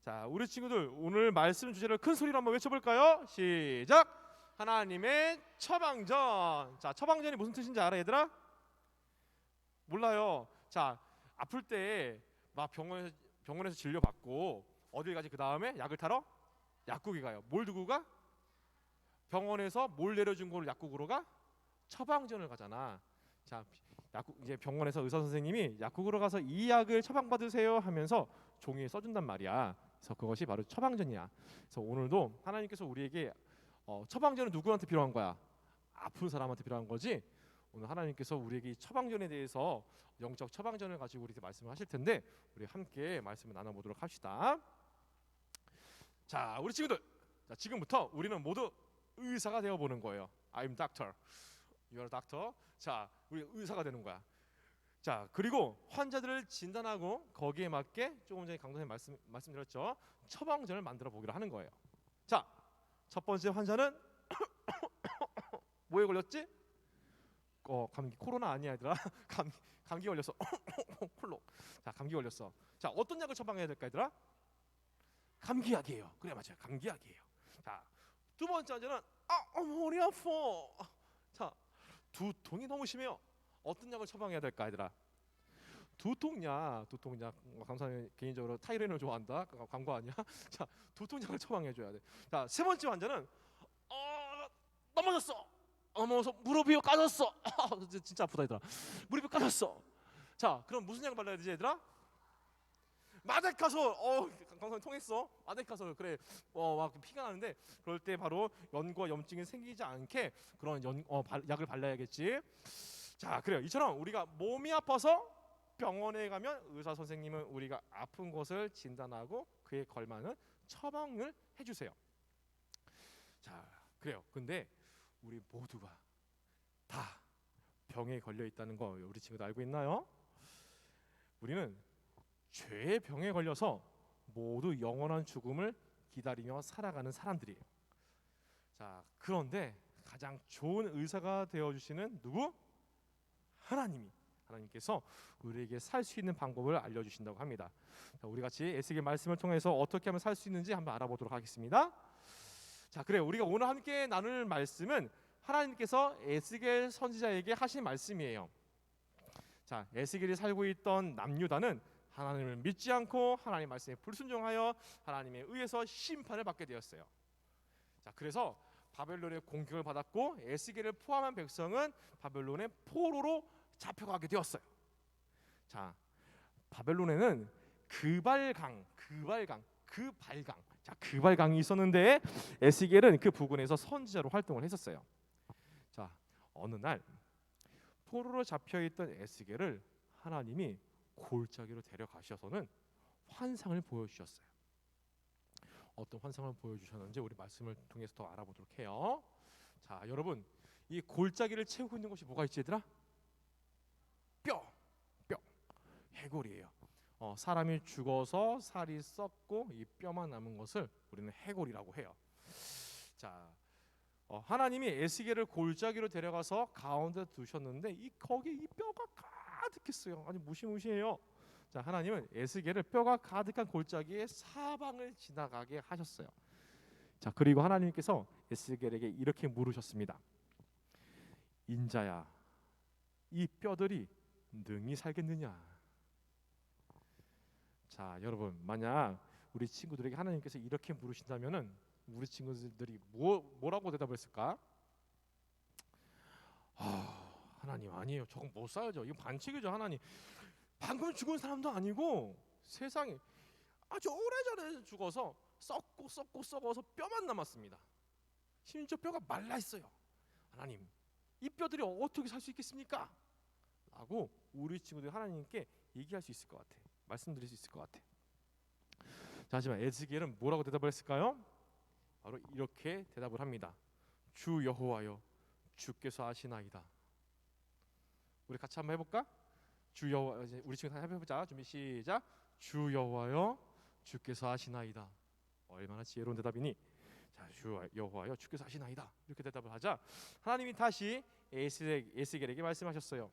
자, 우리 친구들 오늘 말씀 주제를 큰 소리로 한번 외쳐볼까요? 시작! 하나님의 처방전. 자, 처방전이 무슨 뜻인지 알아, 얘들아? 몰라요. 자, 아플 때 막 병원에서 진료 받고 어딜 가지? 그 다음에 약을 타러 약국에 가요. 뭘 두고 가? 병원에서 뭘 내려준 걸 약국으로 가? 처방전을 가잖아. 자, 약국 이제 병원에서 의사 선생님이 약국으로 가서 이 약을 처방 받으세요 하면서 종이에 써준단 말이야. 그래서 그것이 바로 처방전이야. 그래서 오늘도 하나님께서 우리에게 처방전은 누구한테 필요한 거야? 아픈 사람한테 필요한 거지. 오늘 하나님께서 우리에게 이 처방전에 대해서 영적 처방전을 가지고 우리에게 말씀을 하실 텐데 우리 함께 말씀을 나눠보도록 합시다. 자, 우리 친구들, 자, 지금부터 우리는 모두 의사가 되어 보는 거예요. I'm doctor, you're a doctor. 자, 우리 의사가 되는 거야. 자, 그리고 환자들을 진단하고 거기에 맞게 조금 전에 강도님 말씀드렸죠. 처방전을 만들어 보기로 하는 거예요. 자, 첫 번째 환자는 뭐에 걸렸지? 감기. 코로나 아니야, 얘들아. 감기 걸렸어. 콜로. 자, 감기 걸렸어. 자, 어떤 약을 처방해야 될까, 얘들아? 감기약이에요. 그래, 맞아요. 감기약이에요. 자, 두 번째 환자는 머리 아파. 자, 두통이 너무 심해요. 어떤 약을 처방해야 될까, 얘들아? 두통약. 감사합니다. 개인적으로 타이레놀 좋아한다. 광고 아니야? 자, 두통약을 처방해줘야 돼. 자, 세 번째 환자는 넘어졌어. 무릎이 까졌어. 진짜 아프다, 얘들아. 무릎이 까졌어. 자, 그럼 무슨 약 발라야 되지, 얘들아? 마데카솔. 강사님 통했어. 마데카솔. 그래. 막 피가 나는데 그럴 때 바로 연과 염증이 생기지 않게 그런 약을 발라야겠지. 자, 그래요. 이처럼 우리가 몸이 아파서 병원에 가면 의사 선생님은 우리가 아픈 것을 진단하고 그에 걸맞는 처방을 해주세요. 자, 그래요. 근데 우리 모두가 다 병에 걸려 있다는 거 우리 친구들 알고 있나요? 우리는 죄의 병에 걸려서 모두 영원한 죽음을 기다리며 살아가는 사람들이에요. 자, 그런데 가장 좋은 의사가 되어주시는 누구? 하나님께서 우리에게 살 수 있는 방법을 알려주신다고 합니다. 자, 우리 같이 에스겔 말씀을 통해서 어떻게 하면 살 수 있는지 한번 알아보도록 하겠습니다. 자, 그래요. 우리가 오늘 함께 나눌 말씀은 하나님께서 에스겔 선지자에게 하신 말씀이에요. 자, 에스겔이 살고 있던 남유다는 하나님을 믿지 않고 하나님 말씀에 불순종하여 하나님에 의해서 심판을 받게 되었어요. 자, 그래서 바벨론의 공격을 받았고 에스겔을 포함한 백성은 바벨론의 포로로 잡혀가게 되었어요. 자, 바벨론에는 그발강이 있었는데 에스겔은 그 부근에서 선지자로 활동을 했었어요. 자, 어느 날 포로로 잡혀있던 에스겔을 하나님이 골짜기로 데려가셔서는 환상을 보여주셨어요. 어떤 환상을 보여주셨는지 우리 말씀을 통해서 더 알아보도록 해요. 자, 여러분, 이 골짜기를 채우고 있는 것이 뭐가 있지, 얘들아? 뼈, 해골이에요. 사람이 죽어서 살이 썩고 이 뼈만 남은 것을 우리는 해골이라고 해요. 자, 하나님이 에스겔을 골짜기로 데려가서 가운데 두셨는데 거기 이 뼈가 가득했어요. 아주 무시무시해요. 자, 하나님은 에스겔을 뼈가 가득한 골짜기에 사방을 지나가게 하셨어요. 자, 그리고 하나님께서 에스겔에게 이렇게 물으셨습니다. 인자야, 이 뼈들이 능히 살겠느냐? 자, 여러분, 만약 우리 친구들에게 하나님께서 이렇게 물으신다면은 우리 친구들이 뭐라고 대답을 했을까? 하나님 아니에요. 저건 못 살죠. 이거 반칙이죠, 하나님. 방금 죽은 사람도 아니고 세상에 아주 오래전에 죽어서 썩어서 뼈만 남았습니다. 심지어 뼈가 말라 있어요. 하나님, 이 뼈들이 어떻게 살 수 있겠습니까? 라고 우리 친구들이 하나님께 얘기할 수 있을 것 같아. 말씀드릴 수 있을 것 같아. 자, 하지만 에스겔은 뭐라고 대답을 했을까요? 바로 이렇게 대답을 합니다. 주 여호와여, 주께서 아시나이다. 우리 같이 한번 해볼까? 주 여호와, 우리 친구 한번 해보자. 준비 시작. 주 여호와여, 주께서 아시나이다. 얼마나 지혜로운 대답이니? 자, 주 여호와여, 주께서 아시나이다. 이렇게 대답을 하자 하나님이 다시 에스겔에게 말씀하셨어요.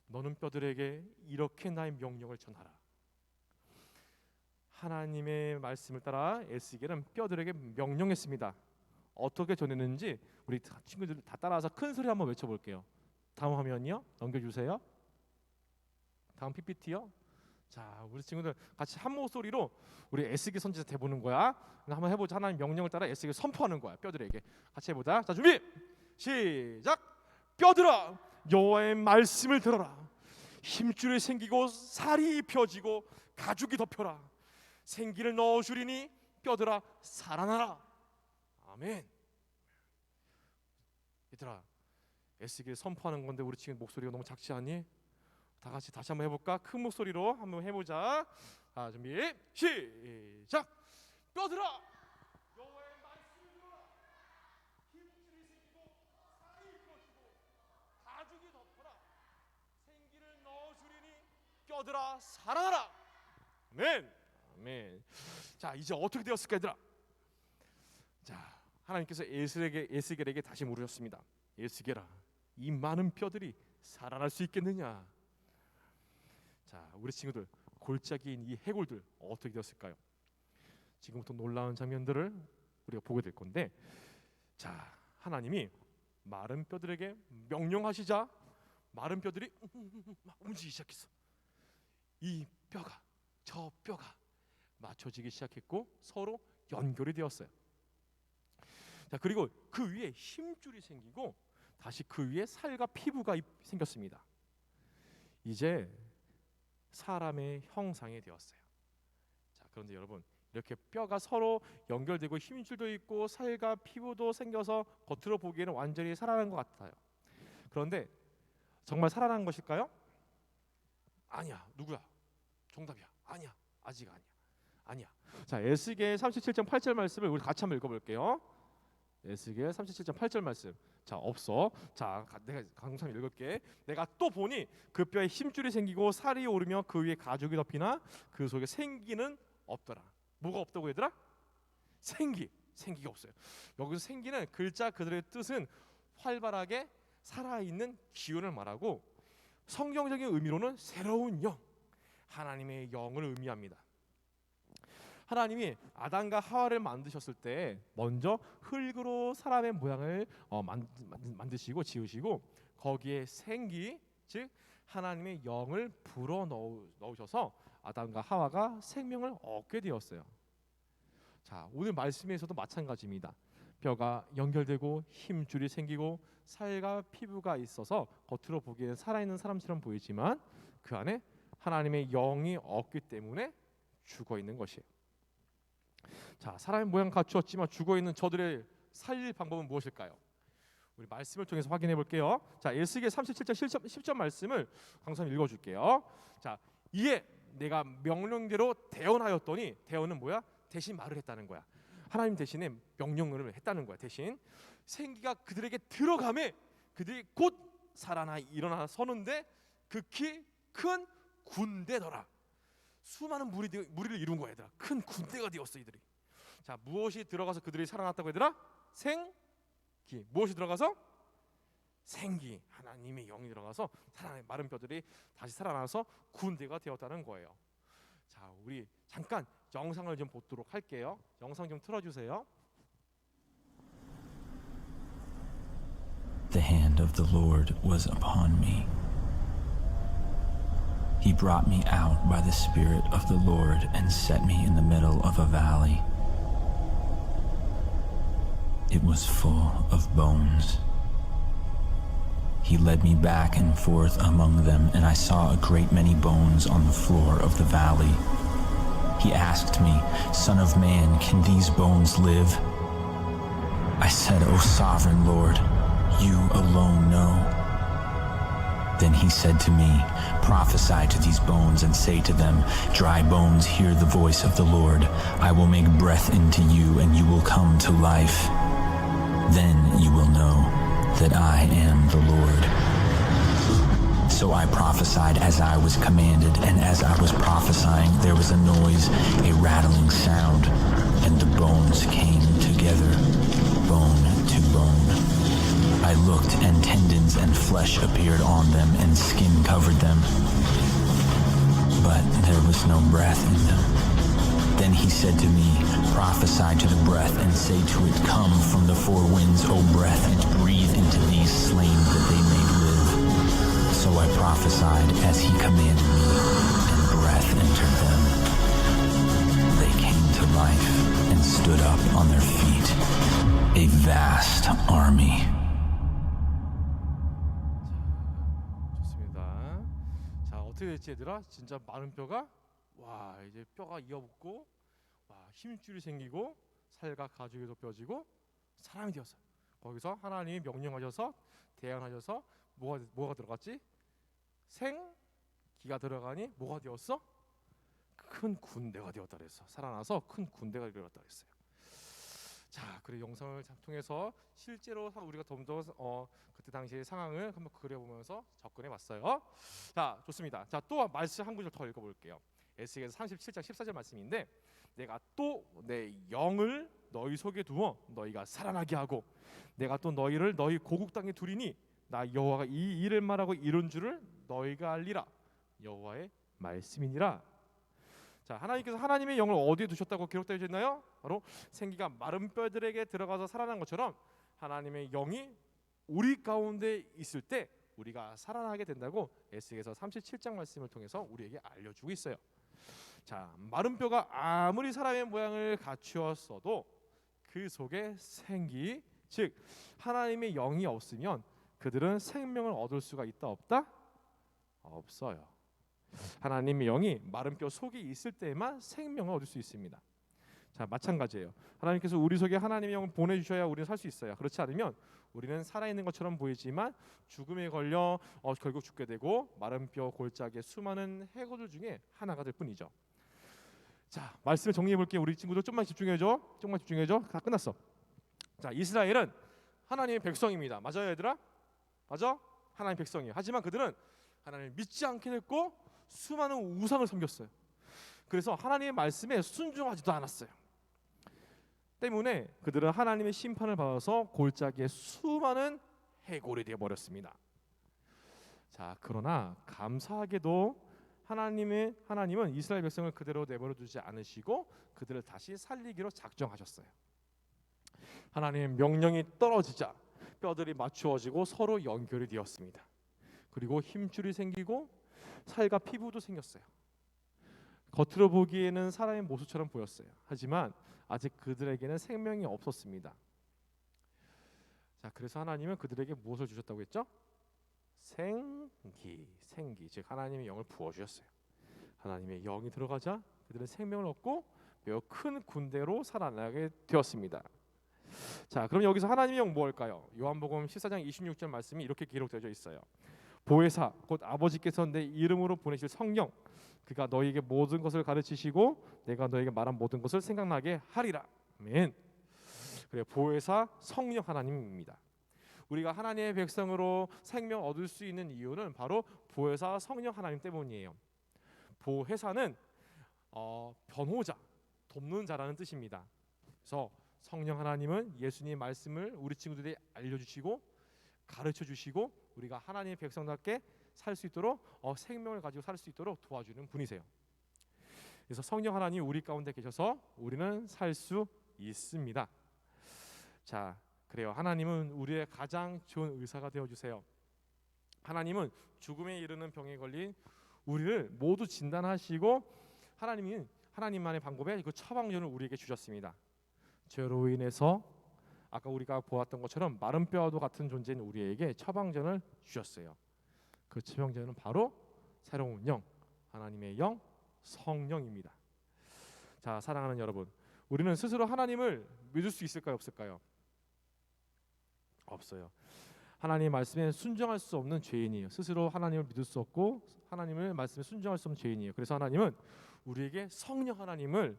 너는 뼈들에게 이렇게 나의 명령을 전하라. 하나님의 말씀을 따라 에스겔은 뼈들에게 명령했습니다. 어떻게 전했는지 우리 친구들 다 따라서 큰 소리 한번 외쳐볼게요. 다음 화면이요. 넘겨주세요. 다음 PPT요. 자, 우리 친구들 같이 한 목소리로 우리 에스겔 선지자 대보는 거야. 한번 해보자. 하나님 명령을 따라 에스겔 선포하는 거야. 뼈들에게 같이 해보자. 자, 준비 시작. 뼈들아, 여호와의 말씀을 들어라. 힘줄이 생기고 살이 펴지고 가죽이 덮여라. 생기를 넣어주리니 뼈들아 살아나라. 아멘. 얘들아, 에스겔 선포하는 건데 우리 지금 목소리가 너무 작지 않니? 다 같이 다시 한번 해볼까? 큰 목소리로 한번 해보자. 자, 준비 시작. 뼈들아, 여호와의 말씀을 들어라. 힘줄이 생기고 살이 펴지고 가죽이 덮어라. 생기를 넣어주리니 뼈들아 살아나라. 아멘. 아멘. 자, 이제 어떻게 되었을까 얘들아? 자, 하나님께서 에스겔에게 다시 물으셨습니다. 에스겔아, 이 많은 뼈들이 살아날 수 있겠느냐? 자, 우리 친구들 골짜기인 이 해골들 어떻게 되었을까요? 지금부터 놀라운 장면들을 우리가 보게 될 건데, 자, 하나님이 마른 뼈들에게 명령하시자 마른 뼈들이 막 움직이기 시작했어. 이 뼈가 저 뼈가 맞춰지기 시작했고 서로 연결이 되었어요. 자, 그리고 그 위에 힘줄이 생기고 다시 그 위에 살과 피부가 생겼습니다. 이제 사람의 형상이 되었어요. 자, 그런데 여러분, 이렇게 뼈가 서로 연결되고 힘줄도 있고 살과 피부도 생겨서 겉으로 보기에는 완전히 살아난 것 같아요. 그런데 정말 살아난 것일까요? 아니야. 누구야? 정답이야. 아니야. 아직 아니야. 아니야. 자, 에스겔 37장 8절 말씀을 우리 같이 한번 읽어볼게요. 에스겔 37장 8절 말씀. 자, 없어. 자, 내가 강상 읽을게. 내가 또 보니 그 뼈에 힘줄이 생기고 살이 오르며 그 위에 가죽이 덮이나 그 속에 생기는 없더라. 뭐가 없다고 얘들아? 생기가 없어요. 여기서 생기는 글자 그대로의 뜻은 활발하게 살아있는 기운을 말하고, 성경적인 의미로는 새로운 영, 하나님의 영을 의미합니다. 하나님이 아담과 하와를 만드셨을 때 먼저 흙으로 사람의 모양을 만드시고 지으시고 거기에 생기, 즉 하나님의 영을 불어 넣으셔서 아담과 하와가 생명을 얻게 되었어요. 자, 오늘 말씀에서도 마찬가지입니다. 뼈가 연결되고 힘줄이 생기고 살과 피부가 있어서 겉으로 보기에는 살아있는 사람처럼 보이지만 그 안에 하나님의 영이 없기 때문에 죽어있는 것이에요. 자, 사람의 모양 갖추었지만 죽어있는 저들의 살릴 방법은 무엇일까요? 우리 말씀을 통해서 확인해 볼게요. 자, 에스겔 37장 10절 말씀을 강사님 읽어줄게요. 자, 이에 내가 명령대로 대언하였더니, 대언은 뭐야? 대신 말을 했다는 거야. 하나님 대신에 명령을 했다는 거야. 대신 생기가 그들에게 들어가매 그들이 곧 살아나 일어나 서는데 극히 큰 군대더라. 수많은 무리를 이룬 거야 얘들아. 큰 군대가 되었어 이들이. 자, 무엇이 들어가서 그들이 살아났다고 얘들아? 생기. 무엇이 들어가서? 생기. 하나님의 영이 들어가서 살아난 마른 뼈들이 다시 살아나서 군대가 되었다는 거예요. 자, 우리 잠깐 영상을 좀 보도록 할게요. 영상 좀 틀어주세요. The hand of the Lord was upon me. He brought me out by the Spirit of the Lord and set me in the middle of a valley. It was full of bones. He led me back and forth among them, and I saw a great many bones on the floor of the valley. He asked me, Son of man, can these bones live? I said, O sovereign Lord, you alone know. Then he said to me, Prophesy to these bones and say to them, Dry bones, hear the voice of the Lord. I will make breath into you, and you will come to life. Then you will know that I am the Lord. So I prophesied as I was commanded, and as I was prophesying, there was a noise, a rattling sound, and the bones came together, bone to bone. I looked, and tendons and flesh appeared on them, and skin covered them. But there was no breath in them. Then he said to me, prophesy to the breath and say to it, come from the four winds, O breath, and breathe into these slain that they may live. So I prophesied as he commanded me, and breath entered them. They came to life and stood up on their feet, a vast army. 좋습니다. 자, 어떻게 될지 얘들아, 진짜 마른 뼈가 와 이제 뼈가 이어붙고 와 힘줄이 생기고 살과 가죽이 돋펴지고 사람이 되었어요. 거기서 하나님이 명령하셔서 대안하셔서 뭐가 들어갔지? 생기가 들어가니 뭐가 되었어? 큰 군대가 되었다 그랬어. 살아나서 큰 군대가 되었다 그랬어요. 자, 그리고 영상을 통해서 실제로 우리가 좀 더 그때 당시의 상황을 한번 그려보면서 접근해 봤어요. 자, 좋습니다. 자, 또 말씀 한 구절 더 읽어볼게요. 에스겔서 37장 14절 말씀인데, 내가 또 내 영을 너희 속에 두어 너희가 살아나게 하고, 내가 또 너희를 너희 고국 땅에 두리니 나 여호와가 이 일을 말하고 이룬 줄을 너희가 알리라. 여호와의 말씀이니라. 자, 하나님께서 하나님의 영을 어디에 두셨다고 기록되어 있나요? 바로 생기가 마른 뼈들에게 들어가서 살아난 것처럼 하나님의 영이 우리 가운데 있을 때 우리가 살아나게 된다고 에스겔서 37장 말씀을 통해서 우리에게 알려주고 있어요. 자, 마른 뼈가 아무리 사람의 모양을 갖추었어도 그 속에 생기, 즉 하나님의 영이 없으면 그들은 생명을 얻을 수가 있다 없다? 없어요. 하나님의 영이 마른 뼈 속에 있을 때만 생명을 얻을 수 있습니다. 자, 마찬가지예요. 하나님께서 우리 속에 하나님의 영을 보내주셔야 우리는 살 수 있어요. 그렇지 않으면 우리는 살아있는 것처럼 보이지만 죽음에 걸려 결국 죽게 되고 마른 뼈 골짜기의 수많은 해고들 중에 하나가 될 뿐이죠. 자, 말씀을 정리해 볼게요. 우리 친구들 좀만 집중해줘. 조금만 집중해줘. 다 끝났어. 자, 이스라엘은 하나님의 백성입니다. 맞아요, 얘들아? 맞아? 하나님의 백성이에요. 하지만 그들은 하나님을 믿지 않게 됐고 수많은 우상을 섬겼어요. 그래서 하나님의 말씀에 순종하지도 않았어요. 때문에 그들은 하나님의 심판을 받아서 골짜기에 수많은 해골이 되어 버렸습니다. 자, 그러나 감사하게도 하나님은 이스라엘 백성을 그대로 내버려 두지 않으시고 그들을 다시 살리기로 작정하셨어요. 하나님의 명령이 떨어지자 뼈들이 맞추어지고 서로 연결이 되었습니다. 그리고 힘줄이 생기고 살과 피부도 생겼어요. 겉으로 보기에는 사람의 모습처럼 보였어요. 하지만 아직 그들에게는 생명이 없었습니다. 자, 그래서 하나님은 그들에게 무엇을 주셨다고 했죠? 생기, 즉 하나님의 영을 부어주셨어요. 하나님의 영이 들어가자 그들은 생명을 얻고 매우 큰 군대로 살아나게 되었습니다. 자, 그럼 여기서 하나님의 영 뭘까요? 요한복음 14장 26절 말씀이 이렇게 기록되어 있어요. 보혜사 곧 아버지께서 내 이름으로 보내실 성령, 그가 너희에게 모든 것을 가르치시고 내가 너희에게 말한 모든 것을 생각나게 하리라. 아멘. 그래, 보혜사 성령 하나님입니다. 우리가 하나님의 백성으로 생명 얻을 수 있는 이유는 바로 보혜사 성령 하나님 때문이에요. 보혜사는 변호자, 돕는 자라는 뜻입니다. 그래서 성령 하나님은 예수님의 말씀을 우리 친구들이 알려주시고 가르쳐주시고 우리가 하나님의 백성답게 살 수 있도록 생명을 가지고 살 수 있도록 도와주는 분이세요. 그래서 성령 하나님 우리 가운데 계셔서 우리는 살 수 있습니다. 자, 그래요. 하나님은 우리의 가장 좋은 의사가 되어주세요. 하나님은 죽음에 이르는 병에 걸린 우리를 모두 진단하시고 하나님만의 방법에 그 처방전을 우리에게 주셨습니다. 죄로 인해서 아까 우리가 보았던 것처럼 마른 뼈와도 같은 존재인 우리에게 처방전을 주셨어요. 그 처방전은 바로 새로운 영, 하나님의 영, 성령입니다. 자, 사랑하는 여러분, 우리는 스스로 하나님을 믿을 수 있을까요, 없을까요? 없어요. 하나님의 말씀에 순종할 수 없는 죄인이에요. 스스로 하나님을 믿을 수 없고 하나님의 말씀에 순종할 수 없는 죄인이에요. 그래서 하나님은 우리에게 성령 하나님을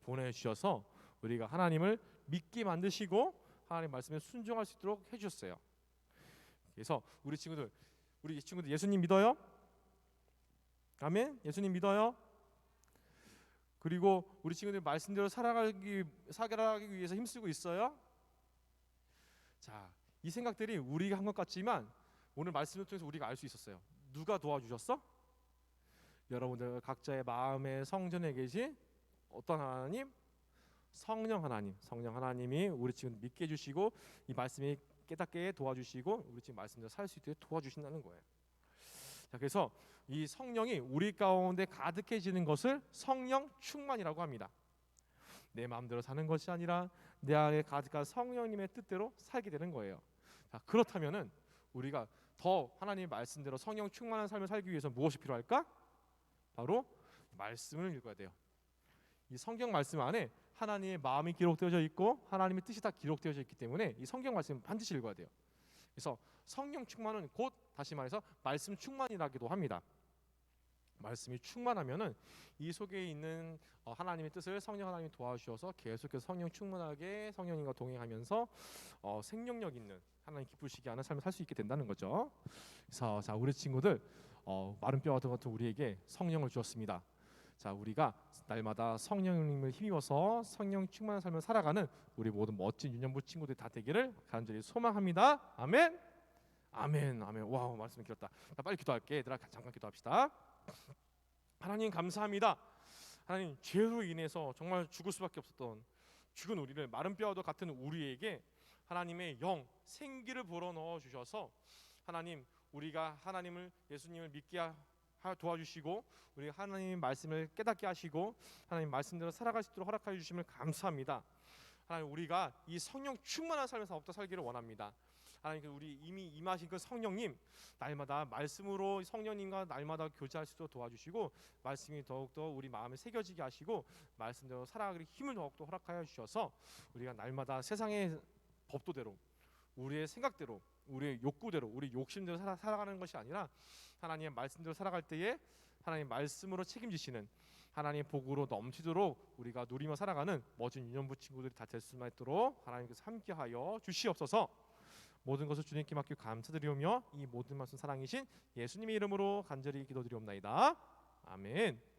보내주셔서 우리가 하나님을 믿게 만드시고 하나님 말씀에 순종할 수 있도록 해주셨어요. 그래서 우리 친구들 예수님 믿어요? 아멘. 예수님 믿어요? 그리고 우리 친구들 말씀대로 살아가기 위해서 힘쓰고 있어요? 자, 이 생각들이 우리가 한 것 같지만 오늘 말씀을 통해서 우리가 알 수 있었어요. 누가 도와주셨어? 여러분들 각자의 마음의 성전에 계신 어떤 하나님? 성령 하나님. 성령 하나님이 우리 지금 믿게 해주시고 이 말씀이 깨닫게 도와주시고 우리 지금 말씀대로 살 수 있도록 도와주신다는 거예요. 자, 그래서 이 성령이 우리 가운데 가득해지는 것을 성령 충만이라고 합니다. 내 마음대로 사는 것이 아니라 내 안에 가득한 성령님의 뜻대로 살게 되는 거예요. 자, 그렇다면은 우리가 더 하나님의 말씀대로 성령 충만한 삶을 살기 위해서 무엇이 필요할까? 바로 말씀을 읽어야 돼요. 이 성경 말씀 안에 하나님의 마음이 기록되어져 있고 하나님의 뜻이 다 기록되어져 있기 때문에 이 성경 말씀은 반드시 읽어야 돼요. 그래서 성령 충만은 곧 다시 말해서 말씀 충만이라기도 합니다. 말씀이 충만하면은 이 속에 있는 하나님의 뜻을 성령 하나님이 도와주셔서 계속해서 성령 충만하게 성령님과 동행하면서 생명력 있는 하나님 기쁘시게 하는 삶을 살 수 있게 된다는 거죠. 그래서 자, 우리 친구들 마른 뼈 같은 우리에게 성령을 주었습니다. 자, 우리가 날마다 성령님을 힘입어서 성령 충만한 삶을 살아가는 우리 모든 멋진 유년부 친구들 다 되기를 간절히 소망합니다. 아멘. 아멘. 아멘. 와, 말씀 길었다. 자, 빨리 기도할게. 얘들아, 잠깐 기도합시다. 하나님 감사합니다. 하나님, 죄로 인해서 정말 죽을 수밖에 없었던 죽은 우리를 마른 뼈와도 같은 우리에게 하나님의 영 생기를 불어넣어 주셔서 하나님, 우리가 하나님을 예수님을 믿게 도와주시고 우리 하나님의 말씀을 깨닫게 하시고 하나님 말씀대로 살아갈 수 있도록 허락하여 주심을 감사합니다. 하나님, 우리가 이 성령 충만한 삶에서 더욱더 살기를 원합니다. 하나님, 우리 이미 임하신 그 성령님 날마다 말씀으로 성령님과 날마다 교제할 수 있도록 도와주시고 말씀이 더욱더 우리 마음에 새겨지게 하시고 말씀대로 살아가기 힘을 더욱더 허락하여 주셔서 우리가 날마다 세상의 법도대로 우리의 생각대로 우리의 욕구대로 우리 욕심대로 살아가는 것이 아니라 하나님의 말씀대로 살아갈 때에 하나님 말씀으로 책임지시는 하나님의 복으로 넘치도록 우리가 누리며 살아가는 멋진 유년부 친구들이 다 될 수만 있도록 하나님께서 함께하여 주시옵소서. 모든 것을 주님께 맡기고 감사드리오며 이 모든 말씀 사랑이신 예수님의 이름으로 간절히 기도드리옵나이다. 아멘.